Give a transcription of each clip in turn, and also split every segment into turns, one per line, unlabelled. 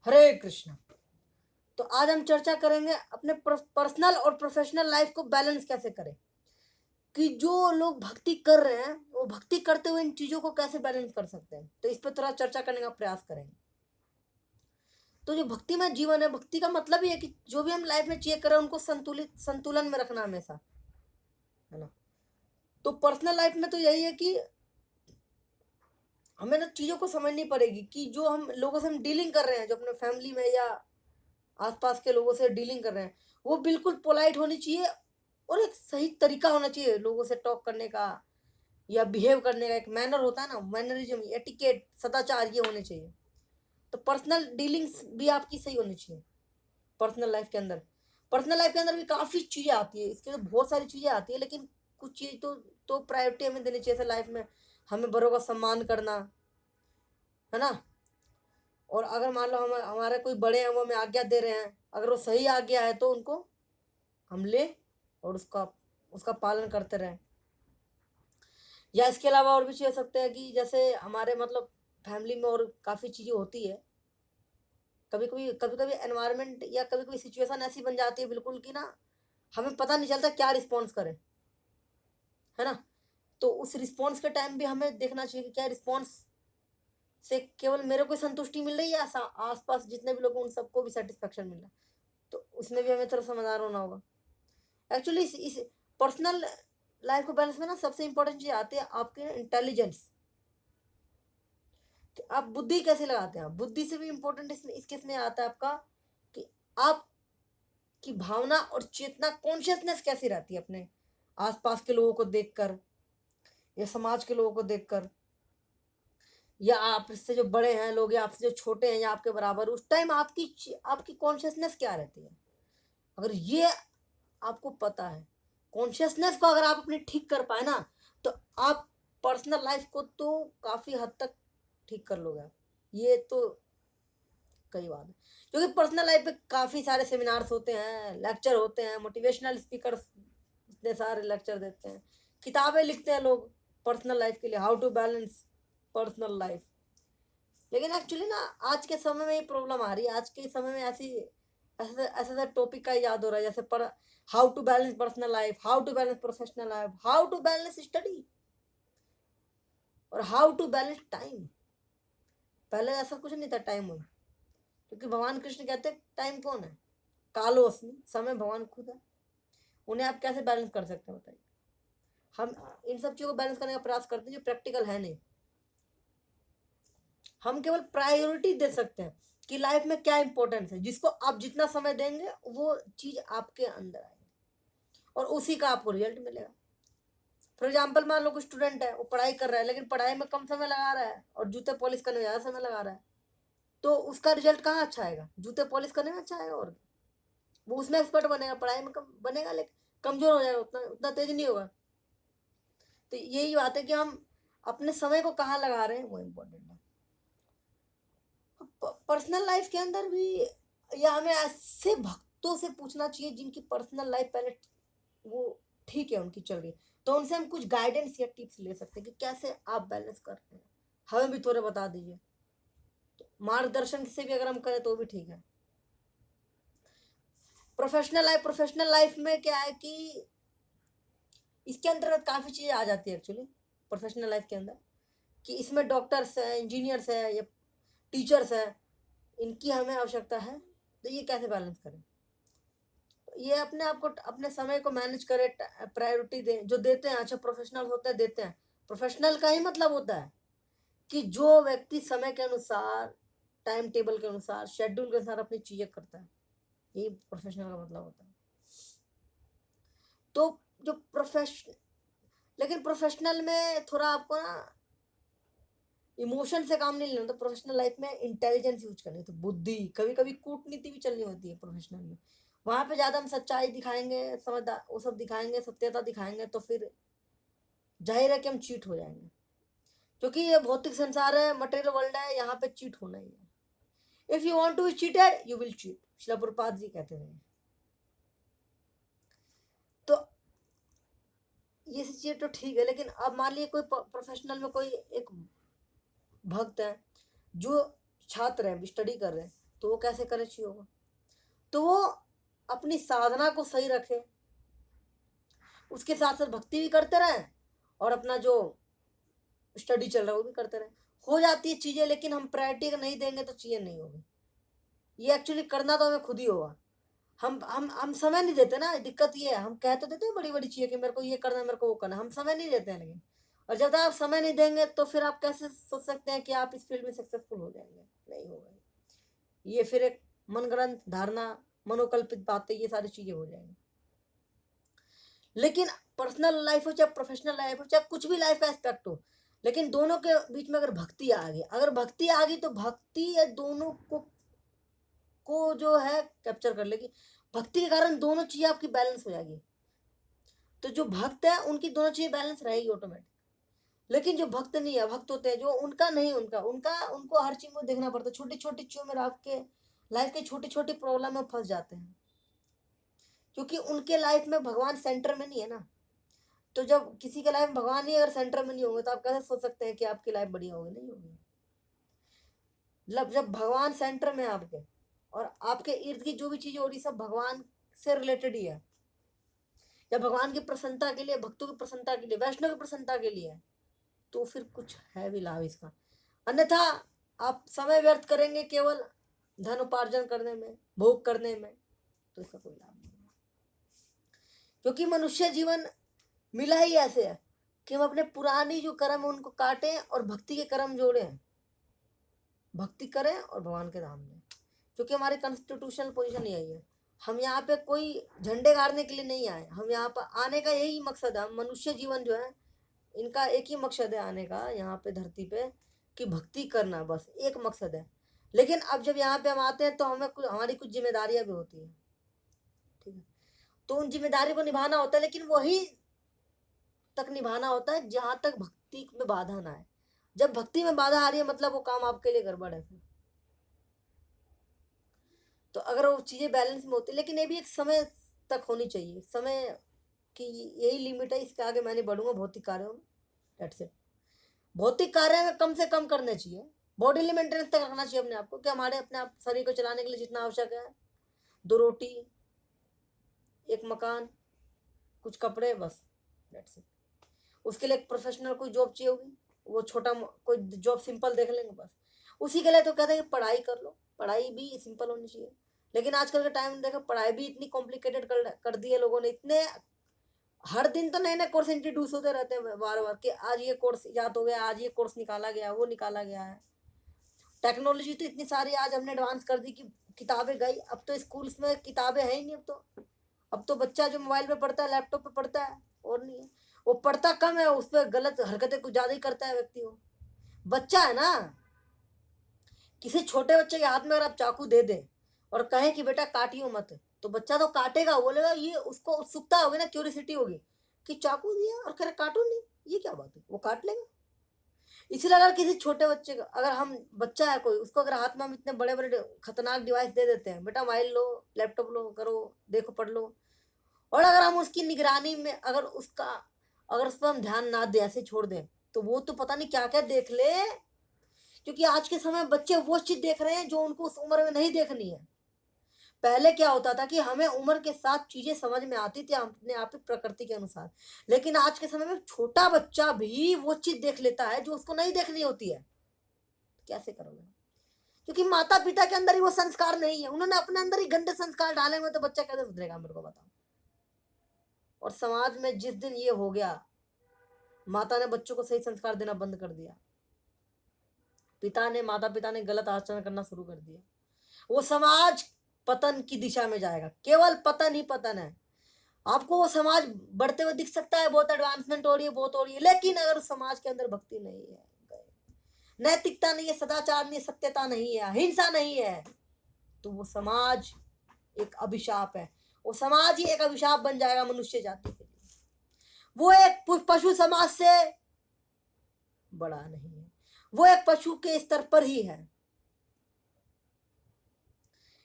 हरे कृष्णा। तो आज हम चर्चा करेंगे अपने पर्सनल और प्रोफेशनल लाइफ को बैलेंस कैसे करें, कि जो लोग भक्ति कर रहे हैं वो भक्ति करते हुए इन चीजों को कैसे बैलेंस कर सकते हैं। तो इस पर थोड़ा चर्चा करने का प्रयास करेंगे। तो जो भक्तिमय जीवन है, भक्ति का मतलब ही है कि जो भी हम लाइफ में चीजें कर रहे हैं उनको संतुलन में रखना हमेशा, है ना। तो पर्सनल लाइफ में तो यही है कि हमें ना चीजों को समझनी पड़ेगी कि जो हम लोगों से हम डीलिंग कर रहे हैं, जो अपने फैमिली में या आसपास के लोगों से डीलिंग कर रहे हैं, वो बिल्कुल पोलाइट होनी चाहिए और एक सही तरीका होना चाहिए लोगों से टॉक करने का या बिहेव करने का। एक मैनर होता है ना, मैनरिज्म, एटिकेट, सदाचार, ये होने चाहिए। तो पर्सनल डीलिंग्स भी आपकी सही होनी चाहिए पर्सनल लाइफ के अंदर। पर्सनल लाइफ के अंदर भी काफ़ी चीज़ें आती है, इसके तो बहुत सारी चीज़ें आती है, लेकिन कुछ चीज़ तो प्रायोरिटी हमें देनी चाहिए लाइफ में। हमें बड़ों का सम्मान करना, है ना। और अगर मान लो हमारे कोई बड़े हैं, वो हमें आज्ञा दे रहे हैं, अगर वो सही आज्ञा है तो उनको हम ले और उसका उसका पालन करते रहें। या इसके अलावा और भी चीज़ हो सकते हैं कि जैसे हमारे मतलब फैमिली में और काफ़ी चीज़ें होती है। कभी कभी एनवायरनमेंट या कभी कभी सिचुएशन ऐसी बन जाती है बिल्कुल कि ना हमें पता नहीं चलता क्या रिस्पॉन्स करें, है ना। तो उस रिस्पॉन्स के टाइम भी हमें देखना चाहिए कि क्या रिस्पॉन्स से केवल मेरे को संतुष्टि मिल रही है या आसपास जितने भी लोग हैं उन सबको भी सेटिस्फेक्शन मिल रहा है। तो उसमें भी हमें थोड़ा समझदार होना होगा। एक्चुअली इस पर्सनल लाइफ को बैलेंस में ना सबसे इंपॉर्टेंट चीज़ आती है आपके इंटेलिजेंस। तो आप बुद्धि कैसे लगाते हैं, बुद्धि से भी इम्पोर्टेंट इस केस में आता है आपका कि आप की भावना और चेतना, कॉन्शियसनेस कैसी रहती है अपने आसपास के लोगों को देखकर या समाज के लोगों को देखकर, या आपसे जो बड़े हैं लोग या आपसे जो छोटे हैं या आपके बराबर, उस टाइम आपकी कॉन्शियसनेस क्या रहती है। अगर ये आपको पता है, कॉन्शियसनेस को अगर आप अपनी ठीक कर पाए ना, तो आप पर्सनल लाइफ को तो काफ़ी हद तक ठीक कर लोगे। ये तो कई बात है, क्योंकि पर्सनल लाइफ पे काफ़ी सारे सेमिनार्स होते हैं, लेक्चर होते हैं, मोटिवेशनल स्पीकर्स इतने सारे लेक्चर देते हैं, किताबें लिखते हैं लोग पर्सनल लाइफ के लिए, how to balance personal life. लेकिन एक्चुअली ना आज के समय में ये प्रॉब्लम आ रही है। आज के समय में ऐसे ऐसा टॉपिक का याद हो रहा है, जैसे पर how to balance personal life, how to balance professional life, how to balance study और हाउ टू बैलेंस टाइम। पहले ऐसा कुछ नहीं था टाइम में, क्योंकि भगवान कृष्ण कहते हैं टाइम कौन है, कालो अस्मि, समय भगवान खुद है। उन्हें आप कैसे बैलेंस कर सकते हैं बताइए। हम इन सब चीज़ों को बैलेंस करने का प्रयास करते हैं जो प्रैक्टिकल है नहीं। हम केवल प्रायोरिटी दे सकते हैं कि लाइफ में क्या इंपॉर्टेंस है, जिसको आप जितना समय देंगे वो चीज़ आपके अंदर आएगी और उसी का आपको रिजल्ट मिलेगा। फॉर एग्जाम्पल मान लो कोई स्टूडेंट है, वो पढ़ाई कर रहा है लेकिन पढ़ाई में कम समय लगा रहा है और जूते पॉलिश करने में ज़्यादा समय लगा रहा है, तो उसका रिजल्ट कहाँ अच्छा आएगा, जूते पॉलिश करने में अच्छा आएगा। और वो उसमें एक्सपर्ट बनेगा, पढ़ाई में कम बनेगा लेकिन कमजोर हो जाएगा, उतना उतना तेज नहीं होगा। तो यही बात है कि हम अपने समय को कहाँ लगा रहे हैं, वो इम्पोर्टेंट है। पर्सनल लाइफ के अंदर भी या हमें ऐसे भक्तों से पूछना चाहिए जिनकी पर्सनल लाइफ पहले वो ठीक है, उनकी चल रही है, तो उनसे हम कुछ गाइडेंस या टिप्स ले सकते हैं कि कैसे आप बैलेंस कर रहे हैं, हमें भी थोड़े बता दीजिए। तो मार्गदर्शन से भी अगर हम करें तो भी ठीक है। प्रोफेशनल लाइफ में क्या है कि इसके अंतर्गत काफ़ी चीज़ें आ जाती है एक्चुअली प्रोफेशनल लाइफ के अंदर, कि इसमें डॉक्टर्स हैं, इंजीनियर्स हैं या टीचर्स हैं, इनकी हमें आवश्यकता है। तो ये कैसे बैलेंस करें, तो ये अपने आप को अपने समय को मैनेज करें, प्रायोरिटी दें, जो देते हैं अच्छा प्रोफेशनल होते हैं देते हैं। प्रोफेशनल का ही मतलब होता है कि जो व्यक्ति समय के अनुसार, टाइम टेबल के अनुसार, शेड्यूल के अनुसार अपनी चीज़ें करता है, यही प्रोफेशनल का मतलब होता है। तो जो लेकिन प्रोफेशनल में थोड़ा आपको ना इमोशन से काम नहीं लेना, तो प्रोफेशनल लाइफ में इंटेलिजेंस यूज करनी, तो बुद्धि, कभी कभी कूटनीति भी चलनी होती है प्रोफेशनल में। वहाँ पे ज़्यादा हम सच्चाई दिखाएंगे, समझदार वो सब दिखाएंगे, सत्यता दिखाएंगे, तो फिर जाहिर है कि हम चीट हो जाएंगे, क्योंकि ये भौतिक संसार है, मटेरियल वर्ल्ड है, यहाँ पे चीट होना ही है। If you want to be cheated you will cheat, Shrila Prabhupada ji कहते हैं। तो ये चीज़ तो ठीक है, लेकिन अब मान लीजिए कोई प्रोफेशनल में कोई एक भक्त है जो छात्र हैं, स्टडी कर रहे हैं, तो वो कैसे करे चाहिए होगा? तो वो अपनी साधना को सही रखे, उसके साथ साथ भक्ति भी करते रहें और अपना जो स्टडी चल रहा है वो भी करते रहें। हो जाती है चीज़ें, लेकिन हम प्रायोरिटी नहीं देंगे तो चीज़ें नहीं होगी। ये एक्चुअली करना तो हमें खुद ही होगा। हम समय नहीं देते ना, दिक्कत ये है। हम कह तो देते हैं बड़ी बड़ी चीज़ें कि मेरे को ये करना है, मेरे को वो करना है, हम समय नहीं देते हैं लेकिन। और जब तक आप समय नहीं देंगे तो फिर आप कैसे सोच सकते हैं कि आप इस फील्ड में सक्सेसफुल हो जाएंगे? नहीं होगा। ये फिर एक मनगढ़ंत धारणा, मनोकल्पित बातें, ये सारी चीज़ें हो जाएंगी। लेकिन पर्सनल लाइफ हो चाहे प्रोफेशनल लाइफ हो चाहे कुछ भी लाइफ का एस्पेक्ट हो, लेकिन दोनों के बीच में अगर भक्ति आ गई, तो भक्ति ये दोनों को जो है कैप्चर कर लेगी। भक्ति के कारण दोनों चीजें आपकी बैलेंस हो जाएगी। तो जो भक्त है उनकी दोनों चीजें बैलेंस रहेगी ऑटोमेटिक। लेकिन जो भक्त नहीं है, भक्त होते हैं जो उनका नहीं, उनको हर चीज को देखना पड़ता है। छोटी छोटी चीजों में आपके लाइफ के छोटी छोटी प्रॉब्लम में फंस जाते हैं, क्योंकि उनके लाइफ में भगवान सेंटर में नहीं है ना। तो जब किसी के लाइफ में भगवान ही अगर सेंटर में नहीं होंगे तो आप कैसे सोच सकते हैं कि आपकी लाइफ बढ़िया होगी? नहीं होगी। मतलब जब भगवान सेंटर में है आपके, और आपके इर्द की जो भी चीजें हो रही सब भगवान से रिलेटेड ही है, या भगवान की प्रसन्नता के लिए, भक्तों की प्रसन्नता के लिए, वैष्णव की प्रसन्नता के लिए, तो फिर कुछ है भी लाभ इसका। अन्यथा आप समय व्यर्थ करेंगे केवल धन उपार्जन करने में, भोग करने में, तो इसका कोई लाभ नहीं है। क्योंकि मनुष्य जीवन मिला ही ऐसे है कि हम अपने पुरानी जो कर्म है उनको काटें और भक्ति के कर्म जोड़ें, भक्ति करें और भगवान के धाम में। क्योंकि हमारी कॉन्स्टिट्यूशनल पोजीशन यही है। हम यहाँ पे कोई झंडे गाड़ने के लिए नहीं आए, हम यहाँ पर आने का यही मकसद है। मनुष्य जीवन जो है इनका एक ही मकसद है आने का यहाँ पे धरती पे, कि भक्ति करना, बस एक मकसद है। लेकिन अब जब यहाँ पे हम आते हैं तो हमारी कुछ जिम्मेदारियां भी होती हैं, ठीक है। तो उन जिम्मेदारी को निभाना होता है, लेकिन वही तक निभाना होता है जहां तक भक्ति में बाधा ना आए। जब भक्ति में बाधा आ रही है मतलब वो काम आपके लिए गड़बड़ है फिर। तो अगर वो चीजें बैलेंस में होती, लेकिन ये भी एक समय तक होनी चाहिए, समय की यही लिमिट है, इसके आगे मैं नहीं बढ़ूंगा भौतिक कार्यों में। That's it. भौतिक कार्य में कम से कम करने चाहिए, बॉडी मेंटेनेंस तक रखना चाहिए अपने आप को, कि हमारे अपने आप शरीर को चलाने के लिए जितना आवश्यक है, 2 रोटी, 1 मकान, कुछ कपड़े, बस दैट्स इट। उसके लिए एक प्रोफेशनल कोई जॉब चाहिए होगी, वो छोटा कोई जॉब सिंपल देख लेंगे बस। उसी के लिए तो कहते हैं कि पढ़ाई कर लो, पढ़ाई भी सिंपल होनी चाहिए। लेकिन आजकल के टाइम में देखो पढ़ाई भी इतनी कॉम्प्लिकेटेड कर दी है लोगों ने। इतने हर दिन तो नए नए कोर्स इंट्रोड्यूस होते रहते हैं बार बार, कि आज ये कोर्स याद हो गया, आज ये कोर्स निकाला गया, वो निकाला गया है। टेक्नोलॉजी तो इतनी सारी आज हमने एडवांस कर दी कि किताबें गई, अब तो स्कूल्स में किताबें है ही नहीं। अब तो बच्चा जो मोबाइल पे पढ़ता है, लैपटॉप पे पढ़ता है, और नहीं है। वो पढ़ता कम है, उस पर गलत हरकतें कुछ ज्यादा ही करता है व्यक्ति। वो बच्चा है ना, किसी छोटे बच्चे के हाथ में अगर आप चाकू दे दें और कहें कि बेटा काटियो मत, तो बच्चा तो काटेगा, बोलेगा। ये उसको उत्सुकता होगी ना, क्यूरियोसिटी होगी कि चाकू दिया और कह रहे काटू नहीं, ये क्या बात है, वो काट लेगा। इसीलिए अगर किसी छोटे बच्चे का, अगर हम बच्चा है कोई, उसको अगर हाथ में हम इतने बड़े बड़े खतरनाक डिवाइस दे देते हैं, बेटा मोबाइल लो, लैपटॉप लो, करो, देखो, पढ़ लो, और अगर हम उसकी निगरानी में अगर उस पर हम ध्यान ना दें, ऐसे छोड़ दें, तो वो तो पता नहीं क्या क्या देख ले। क्योंकि आज के समय बच्चे वो चीज देख रहे हैं जो उनको उस उम्र में नहीं देखनी है। पहले क्या होता था कि हमें उम्र के साथ चीजें समझ में आती थी अपने आप ही प्रकृति के अनुसार। लेकिन आज के समय में छोटा बच्चा भी वो चीज देख लेता है जो उसको नहीं देखनी होती है। कैसे करोगे? क्योंकि माता पिता के अंदर ही वो संस्कार नहीं है, उन्होंने अपने अंदर ही गंदे संस्कार डाले हुए, तो बच्चा कैसे सुधरेगा, मेरे को बताओ। और समाज में जिस दिन ये हो गया, माता ने बच्चों को सही संस्कार देना बंद कर दिया, माता पिता ने गलत आचरण करना शुरू कर दिया, वो समाज पतन की दिशा में जाएगा। केवल पतन ही पतन है। आपको वो समाज बढ़ते हुए दिख सकता है, बहुत एडवांसमेंट हो रही है, बहुत हो रही है, लेकिन अगर समाज के अंदर भक्ति नहीं है, नैतिकता नहीं है, सदाचार नहीं है, सत्यता नहीं है, अहिंसा नहीं है, तो वो समाज एक अभिशाप है। वो समाज ही एक अभिशाप बन जाएगा मनुष्य जाति के लिए। वो एक पशु समाज से बड़ा नहीं है, वो एक पशु के स्तर पर ही है।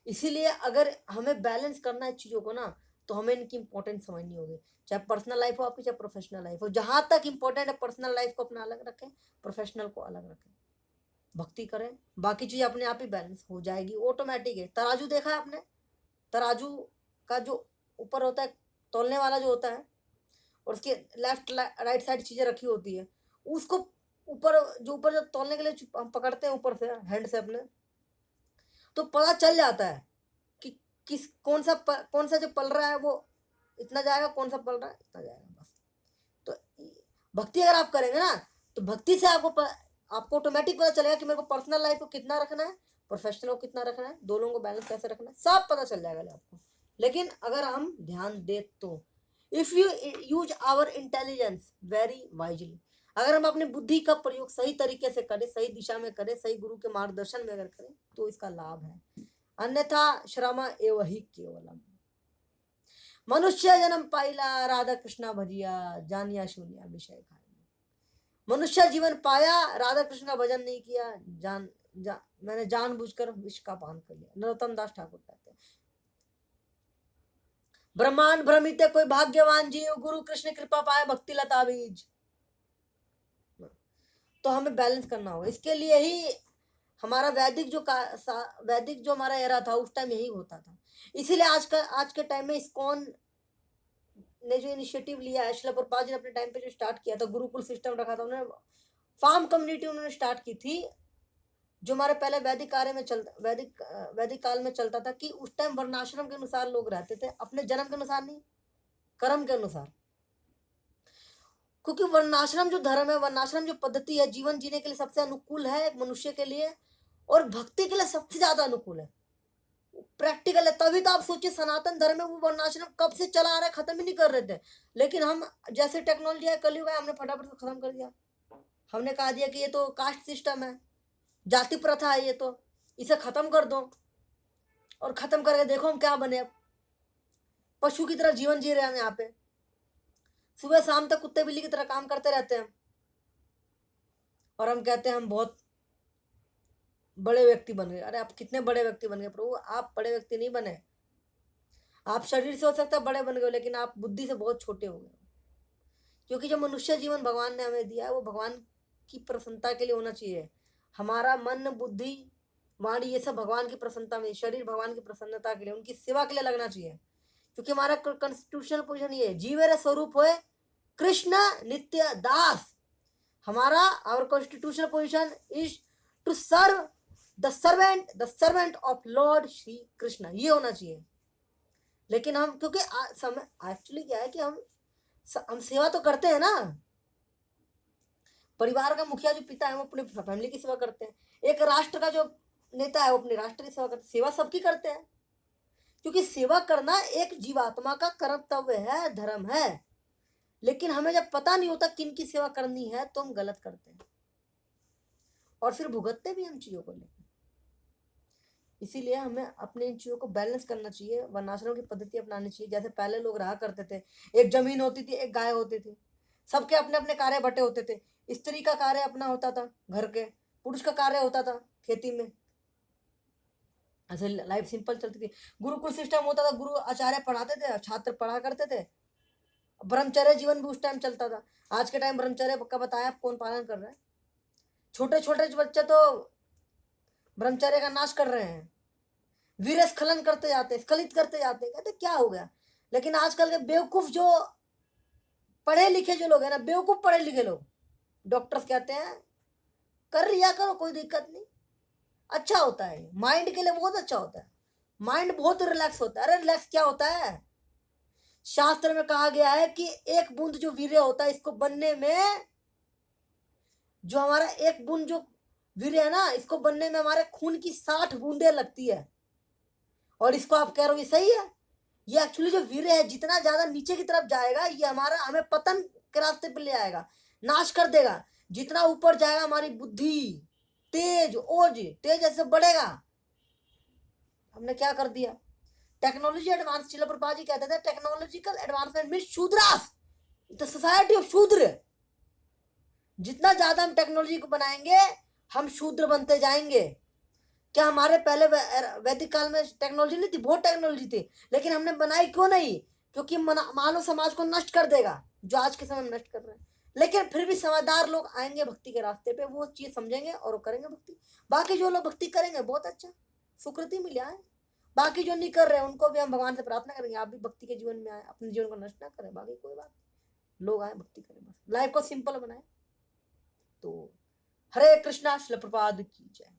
इसीलिए अगर हमें बैलेंस करना है चीजों को ना, तो हमें इनकी इंपॉर्टेंस समझनी होगी। चाहे पर्सनल लाइफ हो आपकी, चाहे प्रोफेशनल लाइफ हो, जहां तक इंपॉर्टेंट है पर्सनल लाइफ को अपना अलग रखें, प्रोफेशनल को अलग रखें। भक्ति करें, बाकी चीज़ अपने आप ही बैलेंस हो जाएगी, ऑटोमेटिक है। तराजू देखा है आपने? तराजू का जो ऊपर होता है, तौलने वाला जो होता है, और उसके लेफ्ट राइट साइड चीज़ें रखी होती है, उसको ऊपर जो तौलने के लिए हम पकड़ते हैं ऊपर से हैंड से अपने, तो पता चल जाता है कि कौन सा जो पल रहा है वो इतना जाएगा, कौन सा पल रहा है इतना जाएगा, बस। तो भक्ति अगर आप करेंगे ना, तो भक्ति से आपको ऑटोमेटिक पता चलेगा कि मेरे को पर्सनल लाइफ को कितना रखना है, प्रोफेशनल को कितना रखना है, दोनों को बैलेंस कैसे रखना है, सब पता चल जाएगा आपको। लेकिन अगर हम ध्यान दे तो, if you use our intelligence very wisely, अगर हम अपनी बुद्धि का प्रयोग सही तरीके से करें, सही दिशा में करें, सही गुरु के मार्गदर्शन में अगर करें, तो इसका लाभ है। अन्यथा श्रम एव ही केवलम। मनुष्य जन्म पाइला, राधा कृष्णा भजिया, जानिया शून्य विषय खाया। मनुष्य जीवन पाया, राधा कृष्ण का भजन नहीं किया, मैंने जानबूझकर विष का पान कर लिया। नरोत्तम दास ठाकुर कहते हैं, ब्रह्मांड भ्रमित कोई भाग्यवान जीव, गुरु कृष्ण कृपा पाए भक्ति लता बीज। तो हमें बैलेंस करना होगा। इसके लिए ही हमारा वैदिक जो हमारा एरा था उस टाइम यही होता था। इसीलिए आज के टाइम में इस्कॉन ने जो इनिशिएटिव लिया है, श्रील प्रभुपाद जी ने अपने टाइम पे जो स्टार्ट किया था, गुरुकुल सिस्टम रखा था, उन्होंने फार्म कम्युनिटी उन्होंने स्टार्ट की थी, जो हमारे पहले वैदिक काल में चलता था, कि उस टाइम वर्णाश्रम के अनुसार लोग रहते थे, अपने जन्म के अनुसार नहीं, कर्म के अनुसार। क्योंकि वर्णाश्रम जो धर्म है, वर्णाश्रम जो पद्धति है, जीवन जीने के लिए सबसे अनुकूल है एक मनुष्य के लिए, और भक्ति के लिए सबसे ज्यादा अनुकूल है, प्रैक्टिकल है। तभी तो आप सोचिए, सनातन धर्म में वो वर्णाश्रम कब से चला आ रहा है, खत्म ही नहीं कर रहे थे। लेकिन हम जैसे टेक्नोलॉजी है, कलयुग है, हमने फटाफट खत्म कर दिया। हमने कहा दिया कि ये तो कास्ट सिस्टम है, जाति प्रथा है, ये तो इसे खत्म कर दो, और खत्म करके देखो हम क्या बने। अब पशु की तरह जीवन जी रहे हैं हम यहाँ पे, सुबह शाम तक कुत्ते बिल्ली की तरह काम करते रहते हैं, और हम कहते हैं हम बहुत बड़े व्यक्ति बन गए। अरे आप कितने बड़े व्यक्ति बन गए प्रभु? आप बड़े व्यक्ति नहीं बने। आप शरीर से हो सकता है बड़े बन गए, लेकिन आप बुद्धि से बहुत छोटे हो गए। क्योंकि जो मनुष्य जीवन भगवान ने हमें दिया है, वो भगवान की प्रसन्नता के लिए होना चाहिए। हमारा मन, बुद्धि, वाणी, ये सब भगवान की प्रसन्नता में, शरीर भगवान की प्रसन्नता के लिए, उनकी सेवा के लिए लगना चाहिए। क्योंकि हमारा कॉन्स्टिट्यूशनल पोजीशन ये है, जीवेर स्वरूप होए कृष्ण नित्य दास। हमारा our constitutional position is to serve the servant of lord Shri Krishna, ये होना चाहिए। लेकिन हम, क्योंकि समय एक्चुअली क्या है कि हम सेवा तो करते हैं ना, परिवार का मुखिया जो पिता है वो अपने फैमिली की सेवा करते हैं, एक राष्ट्र का जो नेता है वो अपने राष्ट्र की सेवा करते हैं, सेवा सबकी करते हैं। क्योंकि सेवा करना एक जीवात्मा का कर्तव्य है, धर्म है। लेकिन हमें जब पता नहीं होता किन की सेवा करनी है, तो हम गलत करते हैं, और फिर भुगतते भी हम चीजों को लेकर। इसीलिए हमें अपने इन चीजों को बैलेंस करना चाहिए, वर्णाश्रम की पद्धति अपनानी चाहिए। जैसे पहले लोग रहा करते थे, एक जमीन होती थी, एक गाय होती थी, सबके अपने अपने कार्य बटे होते थे। स्त्री का कार्य अपना होता था घर के, पुरुष का कार्य होता था खेती में, ऐसे लाइफ सिंपल चलती थी। गुरुकुल सिस्टम होता था, गुरु आचार्य पढ़ाते थे, छात्र पढ़ा करते थे। ब्रह्मचर्य जीवन भी उस टाइम चलता था। आज के टाइम ब्रह्मचर्य का बताया कौन पालन कर रहा है? छोटे छोटे बच्चे तो ब्रह्मचर्य का नाश कर रहे हैं, वीर स्खलन करते जाते हैं, स्खलित करते जाते हैं, कहते क्या हो गया। लेकिन आजकल के बेवकूफ जो पढ़े लिखे जो लोग हैं ना, बेवकूफ पढ़े लिखे लोग, डॉक्टर्स कहते हैं कर लिया करो, कोई दिक्कत नहीं, अच्छा होता है, माइंड के लिए बहुत अच्छा होता है, माइंड बहुत रिलैक्स होता है। अरे रिलैक्स क्या होता है? शास्त्र में कहा गया है कि एक बूंद जो वीर्य होता है, इसको बनने में, जो हमारा एक बूंद जो वीर्य है ना, इसको बनने में हमारे खून की 60 बूंदें लगती है। और इसको आप कह रहे हो ये सही है? ये एक्चुअली जो वीर्य है, जितना ज्यादा नीचे की तरफ जाएगा, ये हमें पतन के रास्ते पे ले आएगा, नाश कर देगा। जितना ऊपर जाएगा, हमारी बुद्धि, तेज ऐसे बढ़ेगा। हमने क्या कर दिया? टेक्नोलॉजी एडवांस, श्रील प्रभुपाद जी कहते थे technological advancement means Shudras, the society of शूद्र। जितना ज्यादा हम टेक्नोलॉजी को बनाएंगे, हम शूद्र बनते जाएंगे। क्या हमारे पहले वैदिक काल में टेक्नोलॉजी नहीं थी? बहुत टेक्नोलॉजी थी, लेकिन हमने बनाई क्यों नहीं? क्योंकि मानव समाज को नष्ट कर देगा, जो आज के समय में नष्ट कर रहे हैं। लेकिन फिर भी समझदार लोग आएंगे भक्ति के रास्ते पे, वो चीज समझेंगे और वो करेंगे भक्ति। बाकी जो लोग भक्ति करेंगे बहुत अच्छा, सुकृति मिला है। बाकी जो नहीं कर रहे उनको भी हम भगवान से प्रार्थना करेंगे आप भी भक्ति के जीवन में आए, अपने जीवन को नष्ट ना करें, बाकी कोई बात नहीं। लोग आए भक्ति करें, बस लाइफ को सिंपल बनाए। तो हरे कृष्णा, श्रील प्रभुपाद की जय।